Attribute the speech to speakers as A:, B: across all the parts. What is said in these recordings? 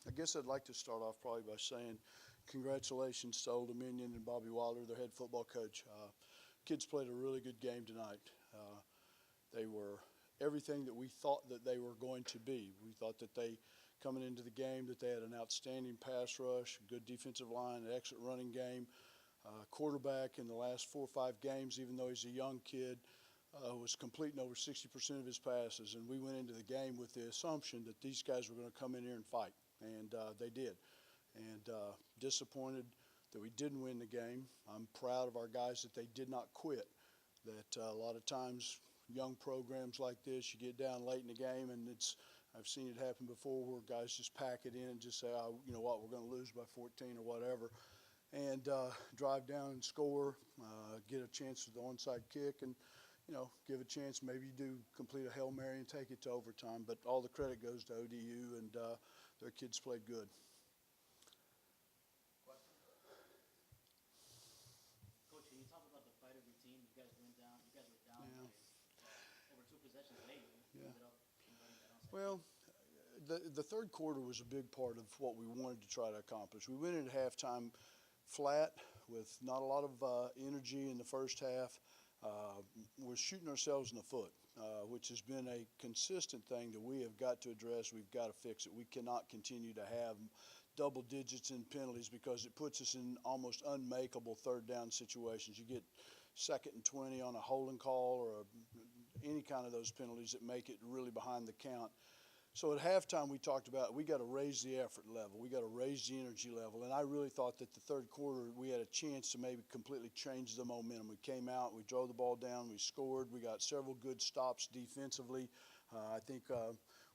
A: I guess I'd like to start off probably by saying congratulations to Old Dominion and Bobby Wilder, their head football coach. Kids played a really good game tonight. They were everything that we thought that they were going to be. We thought that they, coming into the game, that they had an outstanding pass rush, good defensive line, an excellent running game. Quarterback in the last 4 or 5 games, even though he's a young kid, was completing over 60% of his passes. And we went into the game with the assumption that these guys were going to come in here and fight, and they did. And disappointed that we didn't win the game. I'm proud of our guys that they did not quit. That a lot of times, young programs like this, you get down late in the game, and I've seen it happen before where guys just pack it in and just say, oh, you know what, we're going to lose by 14 or whatever, and drive down and score, get a chance with the onside kick, and give a chance. Maybe you do complete a Hail Mary and take it to overtime. But all the credit goes to ODU, and their kids played good.
B: Coach, can you talk about the fight of your team? You guys were down by over 2 possessions late.
A: Yeah.
B: Ended up converting that onside.
A: Well, the third quarter was a big part of what we wanted to try to accomplish. We went into halftime flat with not a lot of energy in the first half. We're shooting ourselves in the foot, which has been a consistent thing that we have got to address. We've got to fix it. We cannot continue to have double digits in penalties because it puts us in almost unmakeable third down situations. You get 2nd and 20 on a holding call or any kind of those penalties that make it really behind the count. So at halftime we talked about we got to raise the effort level. We got to raise the energy level. And I really thought that the third quarter we had a chance to maybe completely change the momentum. We came out, we drove the ball down, we scored. We got several good stops defensively. I think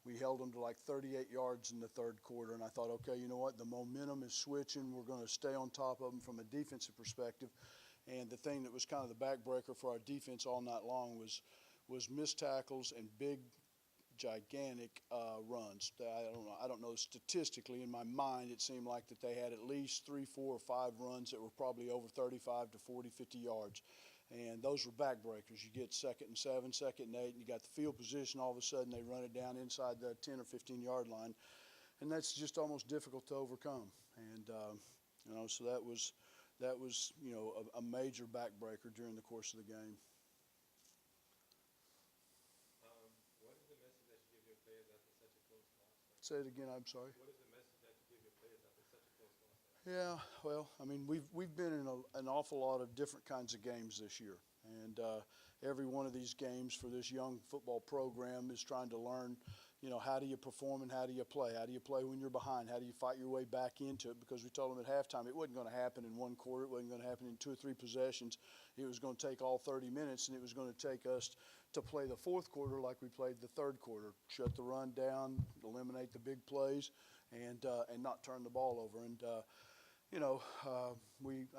A: we held them to like 38 yards in the third quarter. And I thought, okay, you know what? The momentum is switching. We're going to stay on top of them from a defensive perspective. And the thing that was kind of the backbreaker for our defense all night long was missed tackles and big, gigantic runs. I don't know statistically. In my mind, it seemed like that they had at least 3, 4, or 5 runs that were probably over 35 to 40, 50 yards. And those were backbreakers. You get 2nd and 7, 2nd and 8, and you got the field position. All of a sudden, they run it down inside the 10 or 15-yard line. And that's just almost difficult to overcome. And, so that was a major backbreaker during the course of the game.
C: What is the message that you give your players after such a close loss?
A: Say it again, I'm sorry.
C: What is the message that you give your players after such a close loss?
A: Yeah, well, I mean, we've been in an awful lot of different kinds of games this year. And every one of these games for this young football program is trying to learn, how do you perform and how do you play? How do you play when you're behind? How do you fight your way back into it? Because we told them at halftime it wasn't going to happen in one quarter. It wasn't going to happen in 2 or 3 possessions. It was going to take all 30 minutes, and it was going to take us to play the fourth quarter like we played the third quarter, shut the run down, eliminate the big plays, and not turn the ball over. And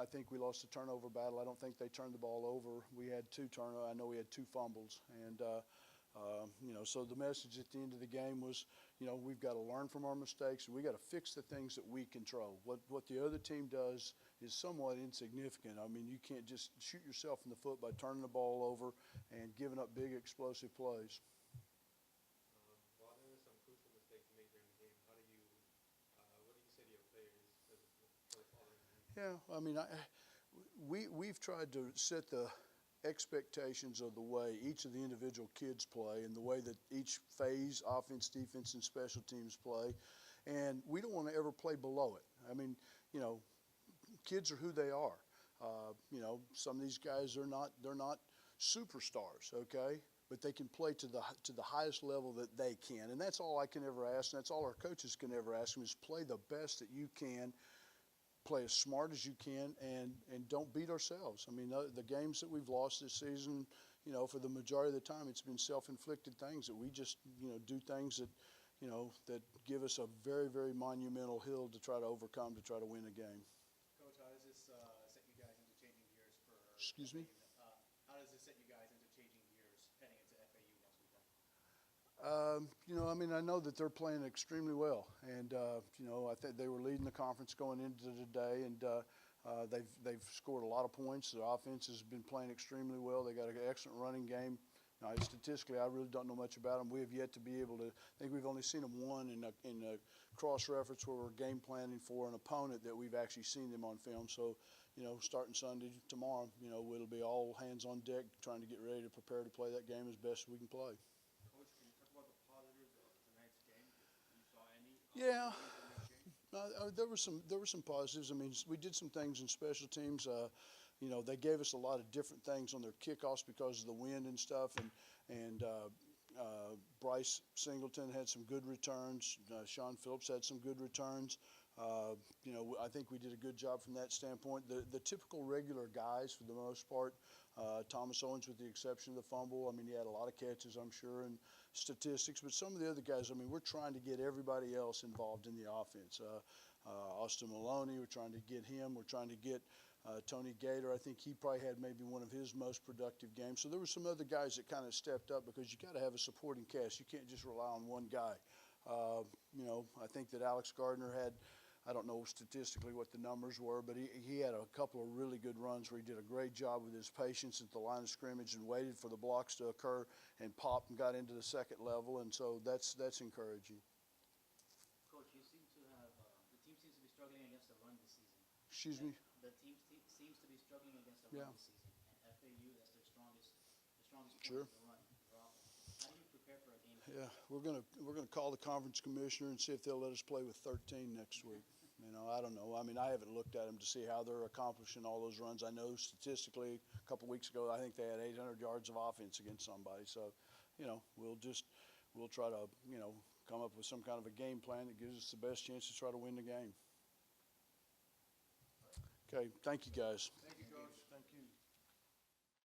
A: I think we lost the turnover battle. I don't think they turned the ball over. We had 2 turnovers. I know we had 2 fumbles. And, so the message at the end of the game was, we've got to learn from our mistakes. And we got to fix the things that we control. What the other team does is somewhat insignificant. I mean, you can't just shoot yourself in the foot by turning the ball over and giving up big explosive plays.
C: While there were some crucial mistakes made during the game, what do you say to your players for the following week?
A: Yeah, I mean, we've tried to set the expectations of the way each of the individual kids play and the way that each phase, offense, defense, and special teams play, and we don't want to ever play below it. I mean, kids are who they are. Some of these guys they're not superstars, okay? But they can play to the highest level that they can, and that's all I can ever ask, and that's all our coaches can ever ask them is play the best that you can. Play as smart as you can, and don't beat ourselves. I mean, the games that we've lost this season, for the majority of the time, it's been self-inflicted things that we just, do things that, that give us a very, very monumental hill to try to overcome to try to win a game.
D: Coach, how does this set you guys into changing gears for?
A: Excuse me?
D: How does this set you guys into changing gears heading into FAU once we're done?
A: I know that they're playing extremely well, and I think they were leading the conference going into today, and they've scored a lot of points. Their offense has been playing extremely well. They got an excellent running game. Now, statistically, I really don't know much about them. We have yet to be able to. I think we've only seen them one in a cross-reference where we're game planning for an opponent that we've actually seen them on film. So, starting Sunday tomorrow, it'll be all hands on deck, trying to get ready to prepare to play that game as best we can play.
C: Coach, can you talk about the positives of tonight's game? You saw any?
A: Yeah.
C: Game?
A: There were some positives. I mean, we did some things in special teams. They gave us a lot of different things on their kickoffs because of the wind and stuff. And Bryce Singleton had some good returns. Sean Phillips had some good returns. I think we did a good job from that standpoint. The typical regular guys, for the most part, Thomas Owens with the exception of the fumble. I mean, he had a lot of catches, I'm sure, and statistics. But some of the other guys, I mean, we're trying to get everybody else involved in the offense. Austin Maloney, we're trying to get him. We're trying to get Tony Gator. I think he probably had maybe one of his most productive games. So there were some other guys that kind of stepped up because you got to have a supporting cast. You can't just rely on one guy. I think that Alex Gardner had, I don't know statistically what the numbers were, but he had a couple of really good runs where he did a great job with his patience at the line of scrimmage and waited for the blocks to occur and popped and got into the second level. And so that's encouraging.
B: Coach, you seem to have the team seems to be struggling against the run this season.
A: Excuse me?
B: The team seems to be struggling against the
A: Yeah.
B: run this season, and FAU, that's their strongest point
A: Sure.
B: is the run. Their offense. How do you prepare for a game?
A: Yeah, we're gonna call the conference commissioner and see if they'll let us play with 13 next week. I don't know. I mean, I haven't looked at them to see how they're accomplishing all those runs. I know statistically, a couple weeks ago, I think they had 800 yards of offense against somebody. So, we'll try to, come up with some kind of a game plan that gives us the best chance to try to win the game. Okay, thank you guys.
C: Thank you.